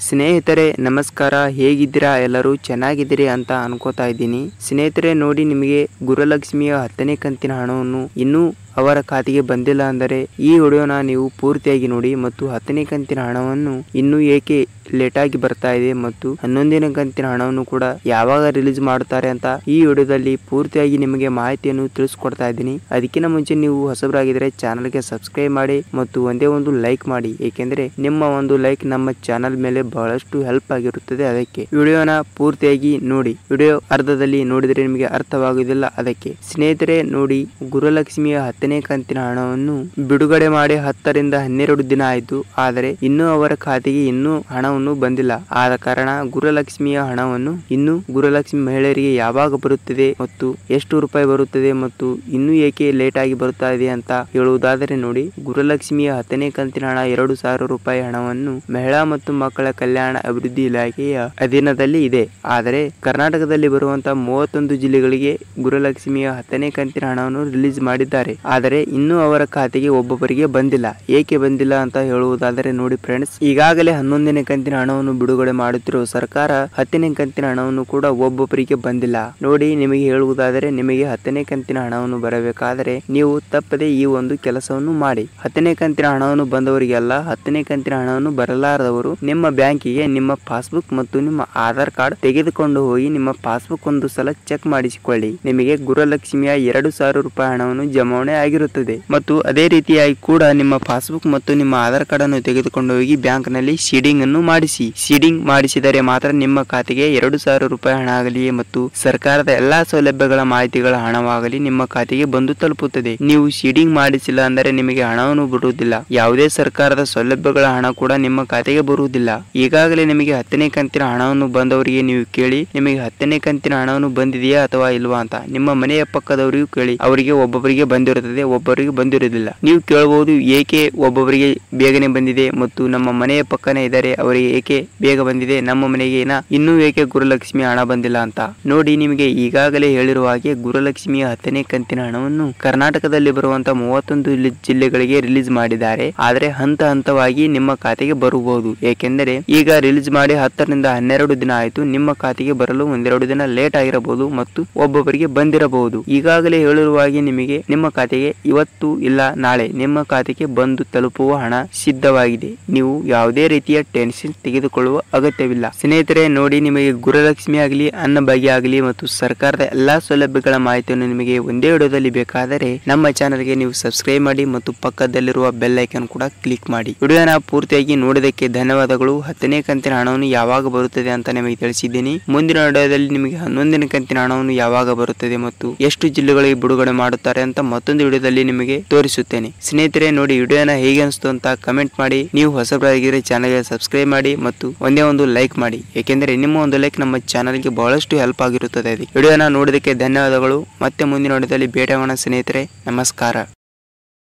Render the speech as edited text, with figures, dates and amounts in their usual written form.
ಸ್ನೇಹಿತರೆ ನಮಸ್ಕಾರ, ಹೇಗಿದ್ದೀರಾ? ಎಲ್ಲರೂ ಚೆನ್ನಾಗಿದ್ದೀರಿ ಅಂತ ಅನ್ಕೋತಾ ಇದ್ದೀನಿ. ಸ್ನೇಹಿತರೆ ನೋಡಿ, ನಿಮಗೆ ಗುರುಲಕ್ಷ್ಮಿಯ 10ನೇ ಕಂತಿನ ಹಣವನ್ನು ಇನ್ನೂ ಅವರ ಖಾತೆಗೆ ಬಂದಿಲ್ಲ ಅಂದರೆ ಈ ವಿಡಿಯೋನ ನೀವು ಪೂರ್ತಿಯಾಗಿ ನೋಡಿ ಮತ್ತು 10ನೇ ಕಂತಿನ ಹಣವನ್ನು ಇನ್ನೂ ಏಕೆ ಲೇಟ್ ಆಗಿ ಬರ್ತಾ ಇದೆ ಮತ್ತು 11ನೇ ಕಂತಿನ ಹಣವನ್ನು ಕೂಡ ಯಾವಾಗ ರಿಲೀಸ್ ಮಾಡುತ್ತಾರೆ ಅಂತ ಈ ವಿಡಿಯೋದಲ್ಲಿ ಪೂರ್ತಿಯಾಗಿ ನಿಮಗೆ ಮಾಹಿತಿಯನ್ನು ತಿಳಿಸ್ಕೊಡ್ತಾ ಇದ್ದೀನಿ. ಅದಕ್ಕಿಂತ ಮುಂಚೆ ನೀವು ಹೊಸಬರಾಗಿದ್ರೆ ಚಾನಲ್ಗೆ ಸಬ್ಸ್ಕ್ರೈಬ್ ಮಾಡಿ ಮತ್ತು ಒಂದೇ ಒಂದು ಲೈಕ್ ಮಾಡಿ, ಏಕೆಂದ್ರೆ ನಿಮ್ಮ ಒಂದು ಲೈಕ್ ನಮ್ಮ ಚಾನಲ್ ಮೇಲೆ ಬಹಳಷ್ಟು ಹೆಲ್ಪ್ ಆಗಿರುತ್ತದೆ. ಅದಕ್ಕೆ ವಿಡಿಯೋನ ಪೂರ್ತಿಯಾಗಿ ನೋಡಿ. ವಿಡಿಯೋ ಅರ್ಧದಲ್ಲಿ ನೋಡಿದರೆ ನಿಮಗೆ ಅರ್ಥವಾಗುವುದಿಲ್ಲ. ಅದಕ್ಕೆ ಸ್ನೇಹಿತರೆ ನೋಡಿ, ಗುರುಲಕ್ಷ್ಮಿಯ 10ನೇ ಕಂತಿನ ಹಣವನ್ನು ಬಿಡುಗಡೆ ಮಾಡಿ 10 ರಿಂದ 12 ದಿನ ಆಯಿತು. ಆದರೆ ಇನ್ನೂ ಅವರ ಖಾತೆಗೆ ಇನ್ನೂ ಹಣವನ್ನು ಬಂದಿಲ್ಲ. ಆದ ಕಾರಣ ಗುರುಲಕ್ಷ್ಮಿಯ ಹಣವನ್ನು ಇನ್ನೂ ಗುರುಲಕ್ಷ್ಮಿ ಮಹಿಳೆಯರಿಗೆ ಯಾವಾಗ ಬರುತ್ತದೆ ಮತ್ತು ಎಷ್ಟು ರೂಪಾಯಿ ಬರುತ್ತದೆ ಮತ್ತು ಇನ್ನೂ ಏಕೆ ಲೇಟ್ ಆಗಿ ಬರುತ್ತಾ ಇದೆ ಅಂತ ಹೇಳುವುದಾದರೆ ನೋಡಿ, ಗುರುಲಕ್ಷ್ಮಿಯ 10ನೇ ಕಂತಿನ ಹಣ 2,000 ರೂಪಾಯಿ ಹಣವನ್ನು ಮಹಿಳಾ ಮತ್ತು ಮಕ್ಕಳ ಕಲ್ಯಾಣ ಅಭಿವೃದ್ಧಿ ಇಲಾಖೆಯ ಅಧೀನದಲ್ಲಿ ಇದೆ. ಆದರೆ ಕರ್ನಾಟಕದಲ್ಲಿ ಬರುವಂತಹ 31 ಜಿಲ್ಲೆಗಳಿಗೆ ಗುರುಲಕ್ಷ್ಮಿಯ 10ನೇ ಕಂತಿನ ಹಣವನ್ನು ರಿಲೀಸ್ ಮಾಡಿದ್ದಾರೆ. ಆದರೆ ಇನ್ನೂ ಅವರ ಖಾತೆಗೆ ಒಬ್ಬೊಬ್ಬರಿಗೆ ಬಂದಿಲ್ಲ. ಏಕೆ ಬಂದಿಲ್ಲ ಅಂತ ಹೇಳುವುದಾದರೆ ನೋಡಿ ಫ್ರೆಂಡ್ಸ್, ಈಗಾಗಲೇ 11ನೇ ಕಂತಿನ ಹಣವನ್ನು ಬಿಡುಗಡೆ ಮಾಡುತ್ತಿರುವ ಸರ್ಕಾರ 10ನೇ ಕಂತಿನ ಹಣವನ್ನು ಕೂಡ ಒಬ್ಬೊಬ್ಬರಿಗೆ ಬಂದಿಲ್ಲ. ನೋಡಿ, ನಿಮಗೆ ಹೇಳುವುದಾದರೆ ನಿಮಗೆ 10ನೇ ಕಂತಿನ ಹಣವನ್ನು ಬರಬೇಕಾದರೆ ನೀವು ತಪ್ಪದೆ ಈ ಒಂದು ಕೆಲಸವನ್ನು ಮಾಡಿ. 10ನೇ ಕಂತಿನ ಹಣವನ್ನು ಬಂದವರಿಗೆಲ್ಲ 10ನೇ ಕಂತಿನ ಹಣವನ್ನು ಬರಲಾರದವರು ನಿಮ್ಮ ಬ್ಯಾಂಕಿಗೆ ನಿಮ್ಮ ಪಾಸ್ಬುಕ್ ಮತ್ತು ನಿಮ್ಮ ಆಧಾರ್ ಕಾರ್ಡ್ ತೆಗೆದುಕೊಂಡು ಹೋಗಿ ನಿಮ್ಮ ಪಾಸ್ಬುಕ್ ಒಂದು ಸಲ ಚೆಕ್ ಮಾಡಿಸಿಕೊಳ್ಳಿ. ನಿಮಗೆ ಗುರುಲಕ್ಷ್ಮಿಯ 2,000 ರೂಪಾಯಿ ಹಣವನ್ನು ಜಮಾವಣೆ ಆಗಿರುತ್ತದೆ. ಮತ್ತು ಅದೇ ರೀತಿಯಾಗಿ ಕೂಡ ನಿಮ್ಮ ಪಾಸ್ಬುಕ್ ಮತ್ತು ನಿಮ್ಮ ಆಧಾರ್ ಕಾರ್ಡ್ ಅನ್ನು ತೆಗೆದುಕೊಂಡು ಹೋಗಿ ಬ್ಯಾಂಕ್ ನಲ್ಲಿ ಸೀಡಿಂಗ್ ಅನ್ನು ಮಾಡಿಸಿ. ಸೀಡಿಂಗ್ ಮಾಡಿಸಿದರೆ ಮಾತ್ರ ನಿಮ್ಮ ಖಾತೆಗೆ 2,000 ರೂಪಾಯಿ ಹಣ ಆಗಲಿ ಮತ್ತು ಸರ್ಕಾರದ ಎಲ್ಲಾ ಸೌಲಭ್ಯಗಳ ಮಾಹಿತಿಗಳ ಹಣವಾಗಲಿ ನಿಮ್ಮ ಖಾತೆಗೆ ಬಂದು ತಲುಪುತ್ತದೆ. ನೀವು ಸೀಡಿಂಗ್ ಮಾಡಿಸಿಲ್ಲ ಅಂದರೆ ನಿಮಗೆ ಹಣವನ್ನು ಬರುವುದಿಲ್ಲ. ಯಾವುದೇ ಸರ್ಕಾರದ ಸೌಲಭ್ಯಗಳ ಹಣ ಕೂಡ ನಿಮ್ಮ ಖಾತೆಗೆ ಬರುವುದಿಲ್ಲ. ಈಗಾಗಲೇ ನಿಮಗೆ 10ನೇ ಕಂತಿನ ಹಣವನ್ನು ಬಂದವರಿಗೆ ನೀವು ಕೇಳಿ, ನಿಮಗೆ 10ನೇ ಕಂತಿನ ಹಣವನ್ನು ಬಂದಿದೆಯಾ ಅಥವಾ ಇಲ್ವಾ ಅಂತ. ನಿಮ್ಮ ಮನೆಯ ಪಕ್ಕದವರಿಗೂ ಕೇಳಿ, ಅವರಿಗೆ ಒಬ್ಬೊಬ್ಬರಿಗೆ ಬಂದಿರುತ್ತದೆ, ಒಬ್ಬರಿಗೆ ಬಂದಿರುವುದಿಲ್ಲ. ನೀವು ಕೇಳಬಹುದು, ಏಕೆ ಒಬ್ಬೊಬ್ಬರಿಗೆ ಬೇಗನೆ ಬಂದಿದೆ ಮತ್ತು ನಮ್ಮ ಮನೆಯ ಪಕ್ಕನೇ ಇದ್ದಾರೆ, ಅವರಿಗೆ ಏಕೆ ಬೇಗ ಬಂದಿದೆ, ನಮ್ಮ ಮನೆಗೆ ಇನ್ನೂ ಏಕೆ ಗುರುಲಕ್ಷ್ಮಿ ಹಣ ಬಂದಿಲ್ಲ ಅಂತ. ನೋಡಿ, ನಿಮಗೆ ಈಗಾಗಲೇ ಹೇಳಿರುವ ಹಾಗೆ ಗುರುಲಕ್ಷ್ಮಿಯ 10ನೇ ಕಂತಿನ ಹಣವನ್ನು ಕರ್ನಾಟಕದಲ್ಲಿ ಬರುವಂತಹ 31 ಜಿಲ್ಲೆಗಳಿಗೆ ರಿಲೀಸ್ ಮಾಡಿದ್ದಾರೆ. ಆದರೆ ಹಂತ ಹಂತವಾಗಿ ನಿಮ್ಮ ಖಾತೆಗೆ ಬರಬಹುದು. ಏಕೆಂದರೆ ಈಗ ರಿಲೀಸ್ ಮಾಡಿ 10 ರಿಂದ 12 ದಿನ ಆಯಿತು. ನಿಮ್ಮ ಖಾತೆಗೆ ಬರಲು ಒಂದೆರಡು ದಿನ ಲೇಟ್ ಆಗಿರಬಹುದು ಮತ್ತು ಒಬ್ಬೊಬ್ಬರಿಗೆ ಬಂದಿರಬಹುದು. ಈಗಾಗಲೇ ಹೇಳಿರುವ ಹಾಗೆ ನಿಮಗೆ ನಿಮ್ಮ ಖಾತೆಗೆ ಇವತ್ತು ಇಲ್ಲ ನಾಳೆ ನಿಮ್ಮ ಖಾತೆಗೆ ಬಂದು ತಲುಪುವ ಹಣ ಸಿದ್ಧವಾಗಿದೆ. ನೀವು ಯಾವುದೇ ರೀತಿಯ ಟೆನ್ಷನ್ ತೆಗೆದುಕೊಳ್ಳುವ ಅಗತ್ಯವಿಲ್ಲ. ಸ್ನೇಹಿತರೆ ನೋಡಿ, ನಿಮಗೆ ಗುರುಲಕ್ಷ್ಮಿ ಆಗಲಿ, ಅನ್ನಭಾಗ್ಯ ಆಗಲಿ ಮತ್ತು ಸರ್ಕಾರದ ಎಲ್ಲಾ ಸೌಲಭ್ಯಗಳ ಮಾಹಿತಿಯನ್ನು ನಿಮಗೆ ಒಂದೇ ವಿಡಿಯೋದಲ್ಲಿ ಬೇಕಾದರೆ ನಮ್ಮ ಚಾನಲ್ಗೆ ನೀವು ಸಬ್ಸ್ಕ್ರೈಬ್ ಮಾಡಿ ಮತ್ತು ಪಕ್ಕದಲ್ಲಿರುವ ಬೆಲ್ ಐಕಾನ್ ಕೂಡ ಕ್ಲಿಕ್ ಮಾಡಿ. ವಿಡಿಯೋನ ಪೂರ್ತಿಯಾಗಿ ನೋಡಿದಕ್ಕೆ ಧನ್ಯವಾದಗಳು. 10ನೇ ಕಂತಿನ ಹಣವನ್ನು ಯಾವಾಗ ಬರುತ್ತದೆ ಅಂತ ನಿಮಗೆ ತಿಳಿಸಿದ್ದೀನಿ. ಮುಂದಿನ ವಿಡಿಯೋದಲ್ಲಿ ನಿಮಗೆ 11ನೇ ಕಂತಿನ ಹಣವನ್ನು ಯಾವಾಗ ಬರುತ್ತದೆ ಮತ್ತು ಎಷ್ಟು ಜಿಲ್ಲೆಗಳಿಗೆ ಬಿಡುಗಡೆ ಮಾಡುತ್ತಾರೆ ಅಂತ ಮತ್ತೊಂದು ವಿಡಿಯೋದಲ್ಲಿ ನಿಮಗೆ ತೋರಿಸುತ್ತೇನೆ. ಸ್ನೇಹಿತರೆ ನೋಡಿ, ವಿಡಿಯೋನ ಹೇಗೆ ಅನಿಸ್ತು ಅಂತ ಕಮೆಂಟ್ ಮಾಡಿ. ನೀವು ಹೊಸಬರಾಗಿದ್ದರೆ ಚಾನಲ್ಗೆ ಸಬ್ಸ್ಕ್ರೈಬ್ ಮಾಡಿ ಮತ್ತು ಒಂದೇ ಒಂದು ಲೈಕ್ ಮಾಡಿ, ಏಕೆಂದರೆ ನಿಮ್ಮ ಒಂದು ಲೈಕ್ ನಮ್ಮ ಚಾನಲ್ಗೆ ಬಹಳಷ್ಟು ಹೆಲ್ಪ್ ಆಗಿರುತ್ತದೆ. ವಿಡಿಯೋನ ನೋಡಿದಕ್ಕೆ ಧನ್ಯವಾದಗಳು. ಮತ್ತೆ ಮುಂದಿನ ವಿಡಿಯೋದಲ್ಲಿ ಭೇಟಿಯಾಗೋಣ ಸ್ನೇಹಿತರೆ. ನಮಸ್ಕಾರ.